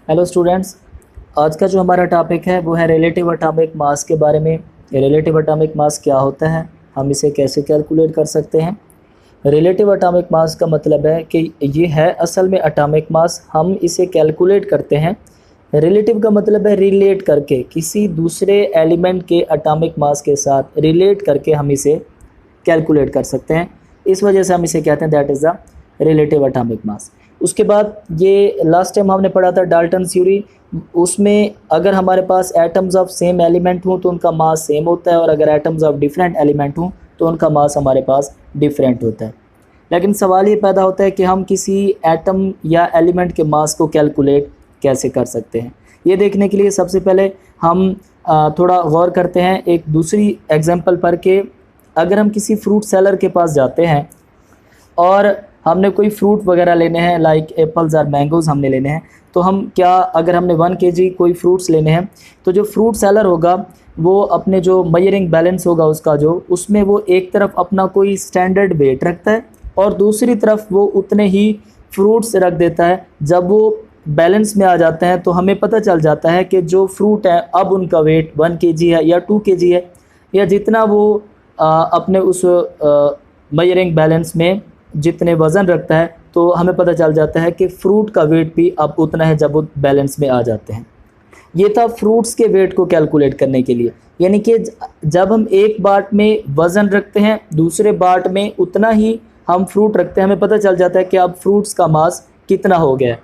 Hello students, आज का जो हमारा टॉपिक है वो है रिलेटिव एटॉमिक मास के बारे में। रिलेटिव एटॉमिक मास क्या होता है, हम इसे कैसे कैलकुलेट कर सकते हैं। रिलेटिव एटॉमिक मास का मतलब है कि ये है असल में एटॉमिक मास, हम इसे कैलकुलेट करते हैं। रिलेटिव का मतलब है रिलेट करके, किसी दूसरे एलिमेंट के एटॉमिक मास के साथ रिलेट करके हम इसे कैलकुलेट कर सकते हैं। इस वजह से हम इसे कहते हैं that is the relative atomic मास। उसके बाद ये लास्ट टाइम हमने पढ़ा था डाल्टन थ्योरी, उसमें अगर हमारे पास एटम्स ऑफ सेम एलिमेंट हों तो उनका मास सेम होता है, और अगर एटम्स ऑफ डिफरेंट एलिमेंट हों तो उनका मास हमारे पास डिफरेंट होता है। लेकिन सवाल ये पैदा होता है कि हम किसी एटम या एलिमेंट के मास को कैलकुलेट कैसे कर सकते हैं। ये देखने के लिए सबसे पहले हम थोड़ा गौर करते हैं एक दूसरी एग्जांपल पर कि अगर हम किसी फ्रूट सेलर के पास जाते हैं और हमने कोई फ्रूट वगैरह लेने हैं, लाइक एप्पल्स और मैंगोज़ हमने लेने हैं, तो हम क्या, अगर हमने 1 kg कोई फ्रूट्स लेने हैं तो जो फ्रूट सेलर होगा वो अपने जो मेजरिंग बैलेंस होगा उसका जो, उसमें वो एक तरफ अपना कोई स्टैंडर्ड वेट रखता है और दूसरी तरफ वो उतने ही फ्रूट्स रख देता है। जब वो बैलेंस में आ जाते हैं तो हमें पता चल जाता है कि जो फ्रूट है अब उनका वेट 1 kg है या 2 kg है, या जितना वो अपने उस मेजरिंग बैलेंस में जितने वज़न रखता है, तो हमें पता चल जाता है कि फ्रूट का वेट भी अब उतना है जब वो बैलेंस में आ जाते हैं। ये था फ्रूट्स के वेट को कैलकुलेट करने के लिए, यानी कि जब हम एक बाट में वज़न रखते हैं दूसरे बाट में उतना ही हम फ्रूट रखते हैं, हमें पता चल जाता है कि अब फ्रूट्स का मास कितना हो गया है।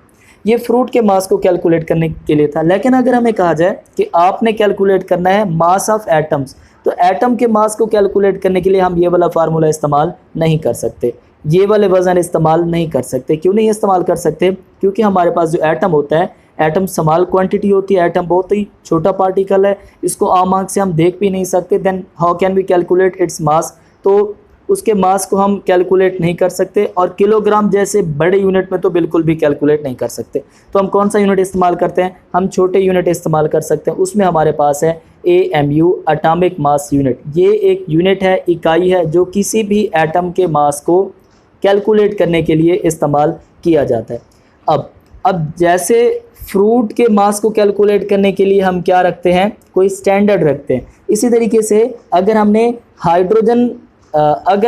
ये फ्रूट के मास को कैलकुलेट करने के लिए था। लेकिन अगर हमें कहा जाए कि आपने कैलकुलेट करना है मास ऑफ एटम्स, तो एटम के मास को कैलकुलेट करने के लिए हम ये वाला फार्मूला इस्तेमाल नहीं कर सकते, ये वाले वज़न इस्तेमाल नहीं कर सकते। क्यों नहीं इस्तेमाल कर सकते? क्योंकि हमारे पास जो एटम होता है, एटम स्मॉल क्वांटिटी होती है, एटम बहुत ही छोटा पार्टिकल है, इसको आम आँख से हम देख भी नहीं सकते। Then how can we calculate its mass? तो उसके मास को हम कैलकुलेट नहीं कर सकते, और किलोग्राम जैसे बड़े यूनिट में तो बिल्कुल भी कैलकुलेट नहीं कर सकते। तो हम कौन सा यूनिट इस्तेमाल करते हैं? हम छोटे यूनिट इस्तेमाल कर सकते हैं। उसमें हमारे पास है AMU, एटॉमिक मास यूनिट। ये एक यूनिट है, इकाई है, जो किसी भी एटम के मास को कैलकुलेट करने के लिए इस्तेमाल किया जाता है। अब जैसे फ्रूट के मास को कैलकुलेट करने के लिए हम क्या रखते हैं? कोई स्टैंडर्ड रखते हैं। इसी तरीके से अगर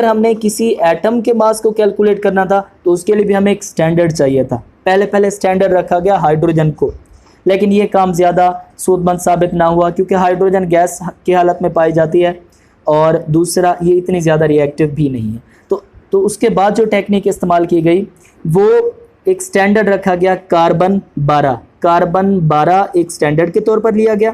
हमने किसी एटम के मास को कैलकुलेट करना था तो उसके लिए भी हमें एक स्टैंडर्ड चाहिए था। पहले स्टैंडर्ड रखा गया हाइड्रोजन को, लेकिन ये काम ज़्यादा सूदमंद साबित ना हुआ, क्योंकि हाइड्रोजन गैस की हालत में पाई जाती है और दूसरा ये इतनी ज़्यादा रिएक्टिव भी नहीं है। तो उसके बाद जो टेक्निक इस्तेमाल की गई वो एक स्टैंडर्ड रखा गया कार्बन 12। कार्बन 12 एक स्टैंडर्ड के तौर पर लिया गया,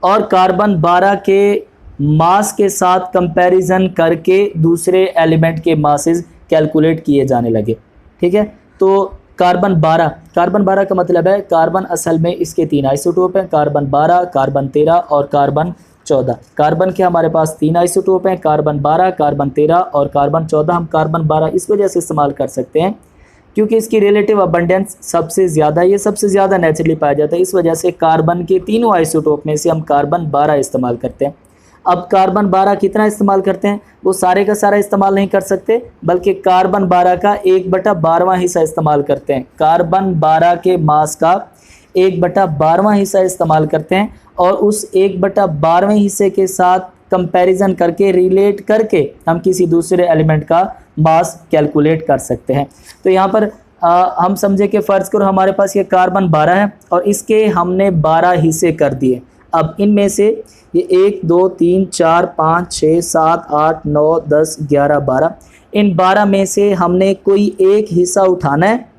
और कार्बन 12 के मास के साथ कंपैरिजन करके दूसरे एलिमेंट के मासेस कैलकुलेट किए जाने लगे। ठीक है, तो कार्बन 12 का मतलब है, कार्बन असल में इसके 3 आइसोटोप हैं, कार्बन 12, कार्बन 13 और कार्बन 14। कार्बन के हमारे पास 3 आइसोटोप हैं, कार्बन 12, कार्बन 13 और कार्बन 14। हम कार्बन 12 इस वजह से इस्तेमाल कर सकते हैं क्योंकि इसकी रिलेटिव अबंडेंस सबसे ज़्यादा, ये सबसे ज़्यादा नेचुरली पाया जाता है। इस वजह से कार्बन के तीनों आइसोटोप में से हम कार्बन 12 इस्तेमाल करते हैं। अब कार्बन 12 कितना इस्तेमाल करते हैं? वो सारे का सारा इस्तेमाल नहीं कर सकते, बल्कि कार्बन 12 का 1/12वां हिस्सा इस्तेमाल करते हैं। कार्बन 12 के मास का 1/12वां हिस्सा इस्तेमाल करते हैं, और उस 1/12वें हिस्से के साथ कंपैरिजन करके, रिलेट करके हम किसी दूसरे एलिमेंट का मास कैलकुलेट कर सकते हैं। तो यहाँ पर हम समझे कि फ़र्ज़ करो हमारे पास ये कार्बन 12 है और इसके हमने 12 हिस्से कर दिए। अब इनमें से ये 1 2 3 4 5 6 7 8 9 10 11 12, इन 12 में से हमने कोई एक हिस्सा उठाना है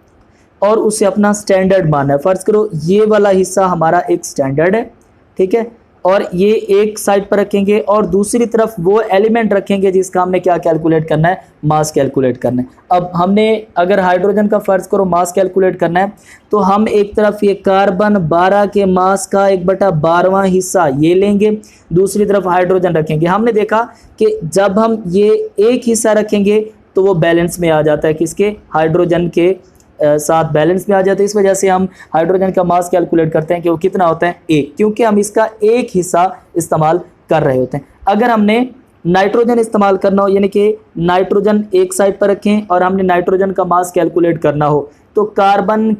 और उसे अपना स्टैंडर्ड मानना है। फ़र्ज़ करो ये वाला हिस्सा हमारा एक स्टैंडर्ड है, ठीक है, और ये एक साइड पर रखेंगे और दूसरी तरफ वो एलिमेंट रखेंगे जिसका हमने क्या कैलकुलेट करना है? मास कैलकुलेट करना है। अब हमने अगर हाइड्रोजन का फ़र्ज़ करो मास कैलकुलेट करना है, तो हम एक तरफ ये कार्बन 12 के मास का 1/12वां हिस्सा ये लेंगे, दूसरी तरफ हाइड्रोजन रखेंगे। हमने देखा कि जब हम ये एक हिस्सा रखेंगे तो वो बैलेंस में आ जाता है, किसके? हाइड्रोजन के साथ बैलेंस में आ जाते हैं। इस वजह से हम हाइड्रोजन का मास कैलकुलेट करते हैं कि वो कितना होता है? 1, क्योंकि हम इसका एक हिस्सा इस्तेमाल कर रहे होते हैं। अगर हमने नाइट्रोजन इस्तेमाल करना हो, यानी कि नाइट्रोजन एक साइड पर रखें और हमने नाइट्रोजन का मास कैलकुलेट करना हो, तो कार्बन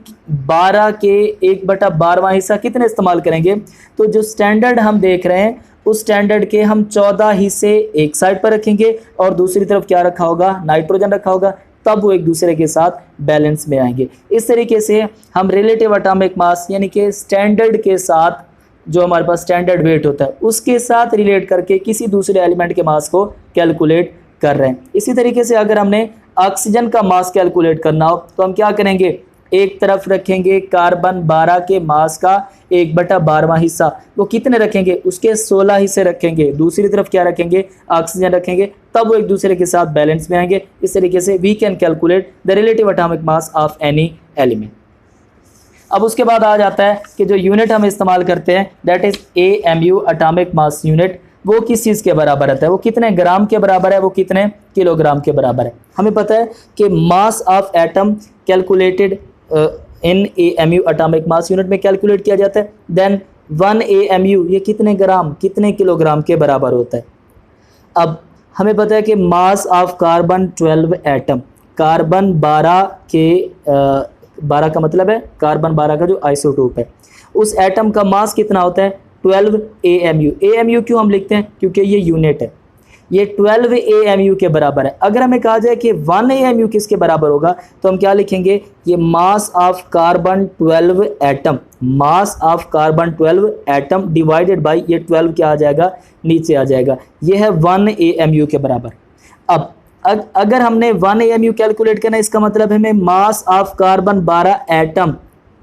12 के 1/12वां हिस्सा कितने इस्तेमाल करेंगे? तो जो स्टैंडर्ड हम देख रहे हैं उस स्टैंडर्ड के हम 14 हिस्से एक साइड पर रखेंगे और दूसरी तरफ क्या रखा होगा? नाइट्रोजन रखा होगा, तब वो एक दूसरे के साथ बैलेंस में आएंगे। इस तरीके से हम रिलेटिव एटॉमिक मास यानी कि स्टैंडर्ड के साथ, जो हमारे पास स्टैंडर्ड वेट होता है उसके साथ रिलेट करके किसी दूसरे एलिमेंट के मास को कैलकुलेट कर रहे हैं। इसी तरीके से अगर हमने ऑक्सीजन का मास कैलकुलेट करना हो तो हम क्या करेंगे? एक तरफ रखेंगे कार्बन 12 के मास का 1/12वां हिस्सा, वो कितने रखेंगे? उसके 16 हिस्से रखेंगे। दूसरी तरफ क्या रखेंगे? ऑक्सीजन रखेंगे, तब वो एक दूसरे के साथ बैलेंस में आएंगे। इस तरीके से we can calculate the relative atomic mass of any element. अब उसके बाद आ जाता है कि जो यूनिट हम इस्तेमाल करते हैं that is AMU atomic mass unit, वो किस चीज़ के बराबर रहता है? वो कितने ग्राम के बराबर है? वो कितने किलोग्राम के बराबर है? हमें पता है कि mass of atom calculated in AMU atomic mass unit में कैलकुलेट किया जाता है। देन 1 AMU ये कितने ग्राम कितने किलोग्राम के बराबर होता है? अब हमें पता है कि मास ऑफ कार्बन 12 एटम, कार्बन 12 के 12 का मतलब है कार्बन 12 का जो आइसोटोप है, उस एटम का मास कितना होता है? 12 AMU। AMU क्यों हम लिखते हैं? क्योंकि ये यूनिट है, ये 12 AMU के बराबर है। अगर हमें कहा जाए कि 1 AMU किसके बराबर होगा तो हम क्या लिखेंगे? ये मास of carbon 12 atom, mass of carbon 12 atom divided by ये 12 क्या आ जाएगा? नीचे आ जाएगा। ये है 1 AMU के बराबर। अब अगर हमने 1 AMU कैलकुलेट करना, इसका मतलब हमें मास ऑफ कार्बन 12 एटम,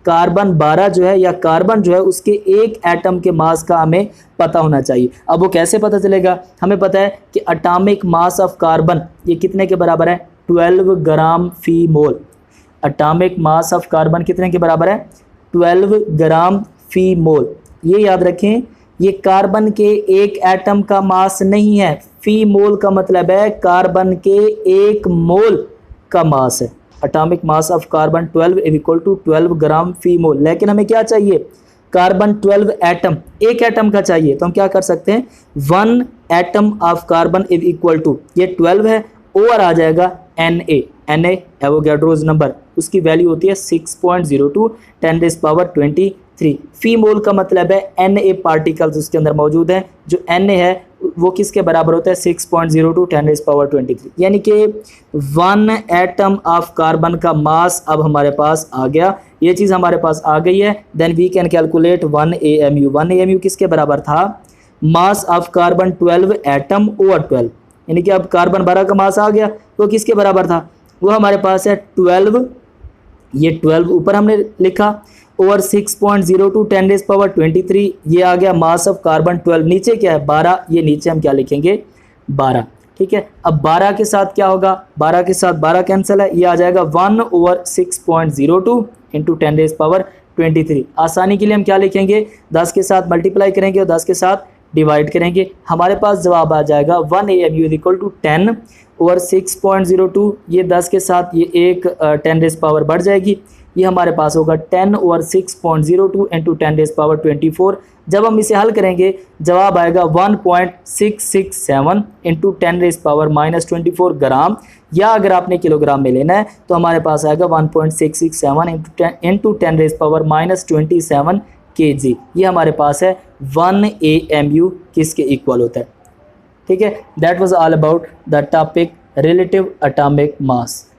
कार्बन 12 जो है या कार्बन जो है उसके एक एटम के मास का हमें पता होना चाहिए। अब वो कैसे पता चलेगा? हमें पता है कि एटॉमिक मास ऑफ कार्बन ये कितने के बराबर है? 12 gram per mole. Atomic mass of carbon कितने के बराबर है? 12 ग्राम फी मोल। ये याद रखें, ये कार्बन के एक एटम का मास नहीं है। फी मोल का मतलब है कार्बन के 1 मोल का मास है। Atomic mass of carbon 12 is equal to 12 gram per mole. लेकिन हमें क्या चाहिए? कार्बन 12 एटम, एक एटम का चाहिए। तो हम क्या कर सकते हैं? 1 atom of carbon is equal to, ये 12 है, ओवर आ जाएगा Na एवोगैड्रोज नंबर, उसकी वैल्यू होती है 6.02 10⁻23। फी मोल का मतलब है Na पार्टिकल्स उसके अंदर मौजूद हैं। जो Na है वो किसके बराबर होता है? 6.02 10⁻23। यानी कि 1 एटम ऑफ कार्बन का मास अब हमारे पास आ गया, ये चीज़ हमारे पास आ गई है। Then we can calculate 1 AMU। 1 AMU किसके बराबर था? Mass of carbon 12 atom over 12, यानी कि अब कार्बन 12 का मास आ गया, वो किसके बराबर था? वो हमारे पास है 12, ये 12 ऊपर हमने लिखा, ओवर 6.02 10⁻23, ये आ गया मास ऑफ कार्बन 12। नीचे क्या है? 12, ये नीचे हम क्या लिखेंगे? 12। ठीक है, अब 12 के साथ क्या होगा? 12 के साथ 12 कैंसिल है, ये आ जाएगा 1 ओवर 6.02 इंटू 10⁻23। आसानी के लिए हम क्या लिखेंगे? 10 के साथ मल्टीप्लाई करेंगे और 10 के साथ डिवाइड करेंगे, हमारे पास जवाब आ जाएगा 1 AMU is equal to 10 over 6.02। ये 10 के साथ ये एक 10 बढ़ जाएगी, ये हमारे पास होगा 10 ओवर 6.02 इंटू 10⁻24। जब हम इसे हल करेंगे जवाब आएगा 1.667 इंटू 10⁻24 ग्राम, या अगर आपने किलोग्राम में लेना है तो हमारे पास आएगा 1.667 इंटू 10⁻27 kg। ये हमारे पास है 1 AMU किसके इक्वल होता है। ठीक है, that was all about the topic relative atomic mass.